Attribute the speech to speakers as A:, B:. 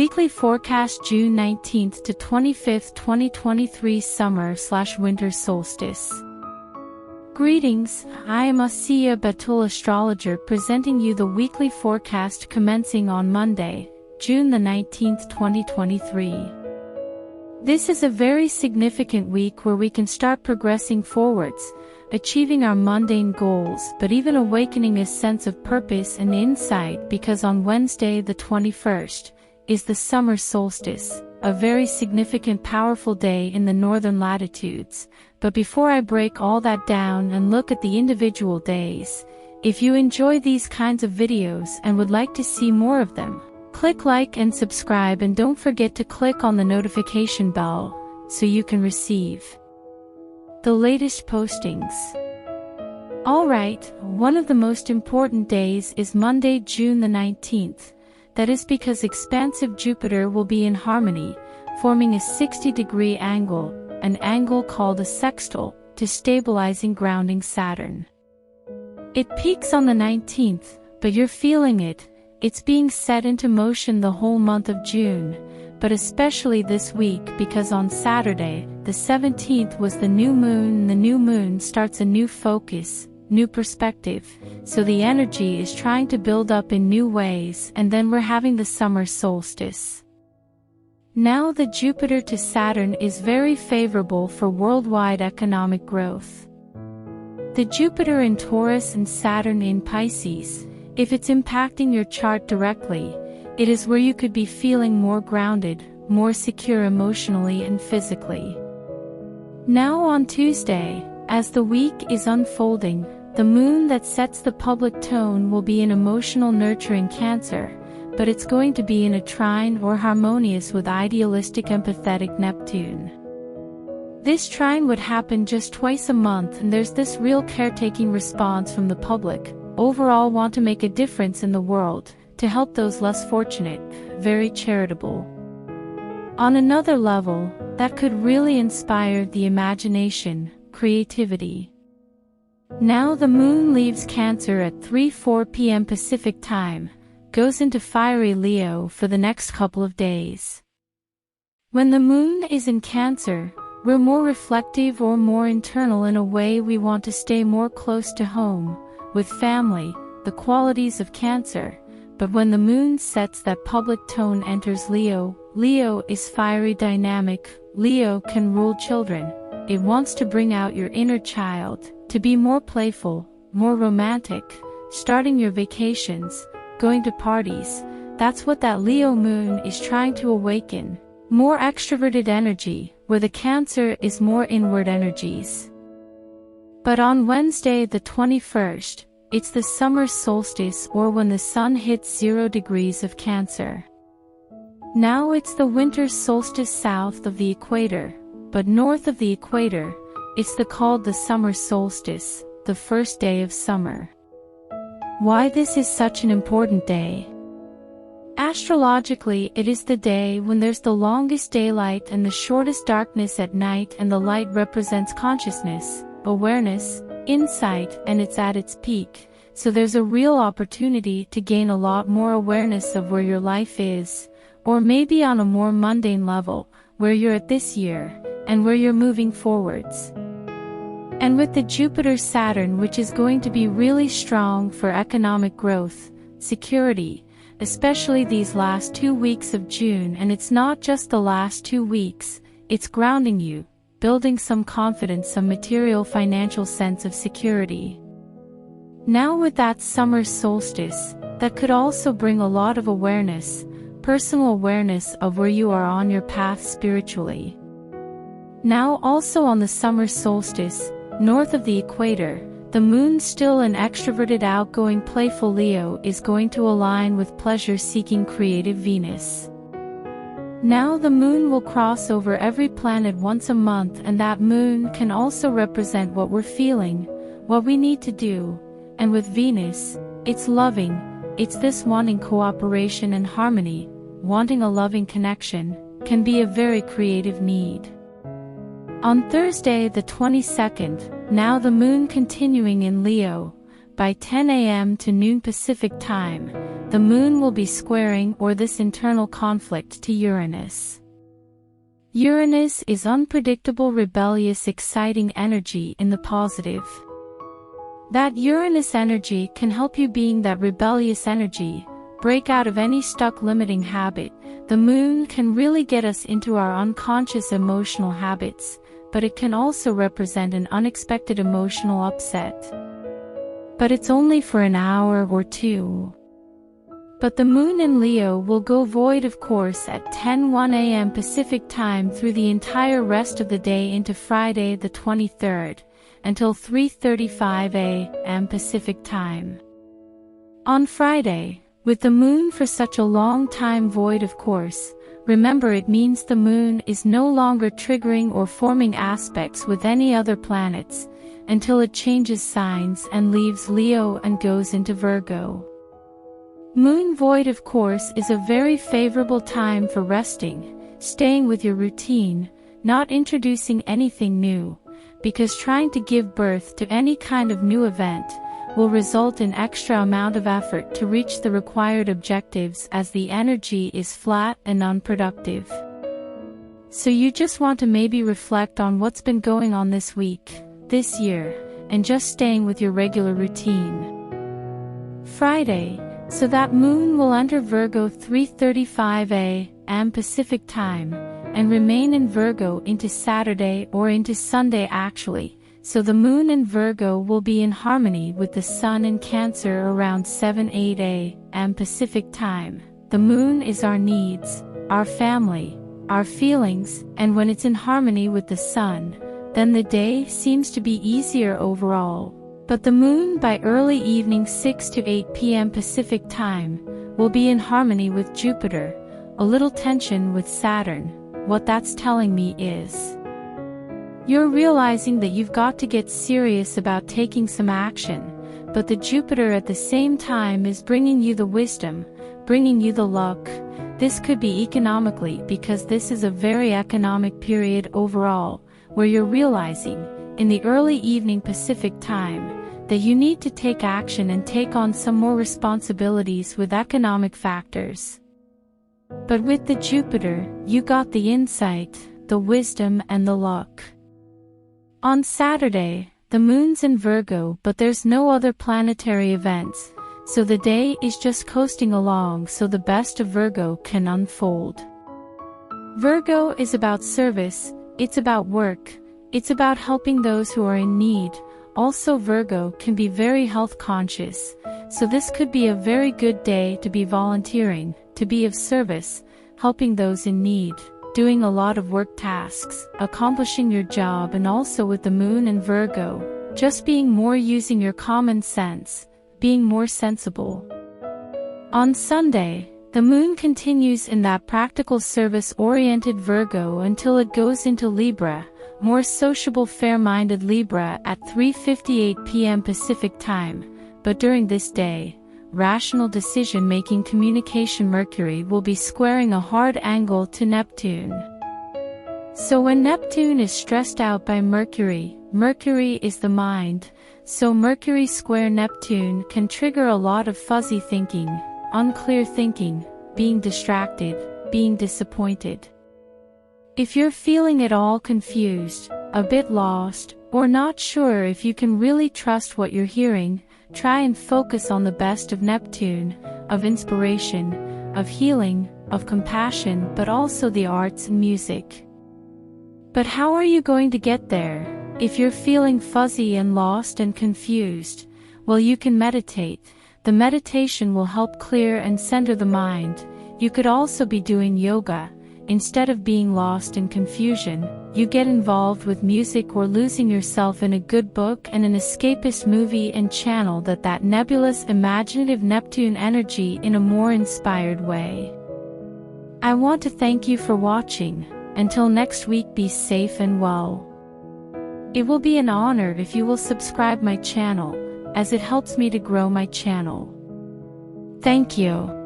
A: Weekly forecast June 19th to 25th, 2023 Summer/Winter Solstice. Greetings, I am Asiya Batool astrologer presenting you the weekly forecast commencing on Monday, June the 19th, 2023. This is a very significant week where we can start progressing forwards, achieving our mundane goals but even awakening a sense of purpose and insight because on Wednesday the 21st, is the summer solstice, a very significant powerful day in the northern latitudes. But before I break all that down and look at the individual days, if you enjoy these kinds of videos and would like to see more of them, click like and subscribe, and don't forget to click on the notification bell so you can receive the latest postings. Alright, one of the most important days is Monday, June the 19th. That is because expansive Jupiter will be in harmony, forming a 60-degree angle, an angle called a sextile, to stabilizing grounding Saturn. It peaks on the 19th, but you're feeling it. It's being set into motion the whole month of June, but especially this week because on Saturday, the 17th was the new moon, and the new moon starts a new focus, new perspective, so the energy is trying to build up in new ways, and then we're having the summer solstice. Now the Jupiter to Saturn is very favorable for worldwide economic growth. The Jupiter in Taurus and Saturn in Pisces, if it's impacting your chart directly, it is where you could be feeling more grounded, more secure emotionally and physically. Now on Tuesday, as the week is unfolding, the moon that sets the public tone will be in emotional nurturing Cancer, but it's going to be in a trine or harmonious with idealistic empathetic Neptune. This trine would happen just twice a month, and there's this real caretaking response from the public, overall want to make a difference in the world, to help those less fortunate, very charitable. On another level, that could really inspire the imagination, creativity. Now the moon leaves Cancer at 3:04 p.m. Pacific time, goes into fiery Leo for the next couple of days. When the moon is in Cancer, we're more reflective or more internal in a way. We want to stay more close to home, with family, the qualities of Cancer. But when the moon sets, that public tone enters Leo. Leo is fiery, dynamic. Leo can rule children. It wants to bring out your inner child, to be more playful, more romantic, starting your vacations, going to parties. That's what that Leo moon is trying to awaken. More extroverted energy, where the Cancer is more inward energies. But on Wednesday the 21st, it's the summer solstice, or when the sun hits 0 degrees of Cancer. Now it's the winter solstice south of the equator, but north of the equator, it's called the summer solstice, the first day of summer. Why this is such an important day? Astrologically, it is the day when there's the longest daylight and the shortest darkness at night, and the light represents consciousness, awareness, insight, and it's at its peak, so there's a real opportunity to gain a lot more awareness of where your life is, or maybe on a more mundane level, where you're at this year, and where you're moving forwards. And with the Jupiter-Saturn, which is going to be really strong for economic growth, security, especially these last 2 weeks of June, and it's not just the last 2 weeks, it's grounding you, building some confidence, some material financial sense of security. Now with that summer solstice, that could also bring a lot of awareness, personal awareness of where you are on your path spiritually. Now also on the summer solstice, north of the equator, the moon, still an extroverted, outgoing, playful Leo, is going to align with pleasure-seeking creative Venus. Now the moon will cross over every planet once a month, and that moon can also represent what we're feeling, what we need to do, and with Venus, it's loving, it's this wanting cooperation and harmony, wanting a loving connection, can be a very creative need. On Thursday the 22nd, now the moon continuing in Leo, by 10 a.m. to noon Pacific time, the moon will be squaring or this internal conflict to Uranus. Uranus is unpredictable, rebellious, exciting energy in the positive. That Uranus energy can help you, being that rebellious energy, break out of any stuck limiting habit. The moon can really get us into our unconscious emotional habits, but it can also represent an unexpected emotional upset. But it's only for an hour or two. But the moon in Leo will go void, of course, at 10:01 a.m. Pacific time through the entire rest of the day into Friday the 23rd, until 3:35 a.m. Pacific time. On Friday, with the moon for such a long time void, of course, remember it means the moon is no longer triggering or forming aspects with any other planets, until it changes signs and leaves Leo and goes into Virgo. Moon void, of course, is a very favorable time for resting, staying with your routine, not introducing anything new, because trying to give birth to any kind of new event will result in extra amount of effort to reach the required objectives, as the energy is flat and unproductive. So you just want to maybe reflect on what's been going on this week, this year, and just staying with your regular routine. Friday, so that moon will enter Virgo 3:35 a.m. Pacific time, and remain in Virgo into Saturday or into Sunday actually, so the moon in Virgo will be in harmony with the sun in Cancer around 7-8 a.m. Pacific time. The moon is our needs, our family, our feelings, and when it's in harmony with the sun, then the day seems to be easier overall. But the moon by early evening 6 to 8 p.m. Pacific time will be in harmony with Jupiter, a little tension with Saturn. What that's telling me is you're realizing that you've got to get serious about taking some action, but the Jupiter at the same time is bringing you the wisdom, bringing you the luck. This could be economically, because this is a very economic period overall, where you're realizing, in the early evening Pacific time, that you need to take action and take on some more responsibilities with economic factors. But with the Jupiter, you got the insight, the wisdom, and the luck. On Saturday, the moon's in Virgo, but there's no other planetary events, so the day is just coasting along, so the best of Virgo can unfold. Virgo is about service, it's about work, it's about helping those who are in need. Also, Virgo can be very health conscious, so this could be a very good day to be volunteering, to be of service, helping those in need, doing a lot of work tasks, accomplishing your job, and also with the moon in Virgo, just being more, using your common sense, being more sensible. On Sunday, the moon continues in that practical service-oriented Virgo until it goes into Libra, more sociable, fair-minded Libra at 3:58 p.m. Pacific time, but during this day, rational decision-making, communication, Mercury will be squaring a hard angle to Neptune. So when Neptune is stressed out by Mercury, Mercury is the mind, so Mercury square Neptune can trigger a lot of fuzzy thinking, unclear thinking, being distracted, being disappointed. If you're feeling at all confused, a bit lost, or not sure if you can really trust what you're hearing, try and focus on the best of Neptune, of inspiration, of healing, of compassion, but also the arts and music. But how are you going to get there? If you're feeling fuzzy and lost and confused, well, you can meditate. The meditation will help clear and center the mind. You could also be doing yoga. Instead of being lost in confusion, you get involved with music or losing yourself in a good book and an escapist movie and channel that nebulous, imaginative Neptune energy in a more inspired way. I want to thank you for watching. Until next week, be safe and well. It will be an honor if you will subscribe my channel, as it helps me to grow my channel. Thank you.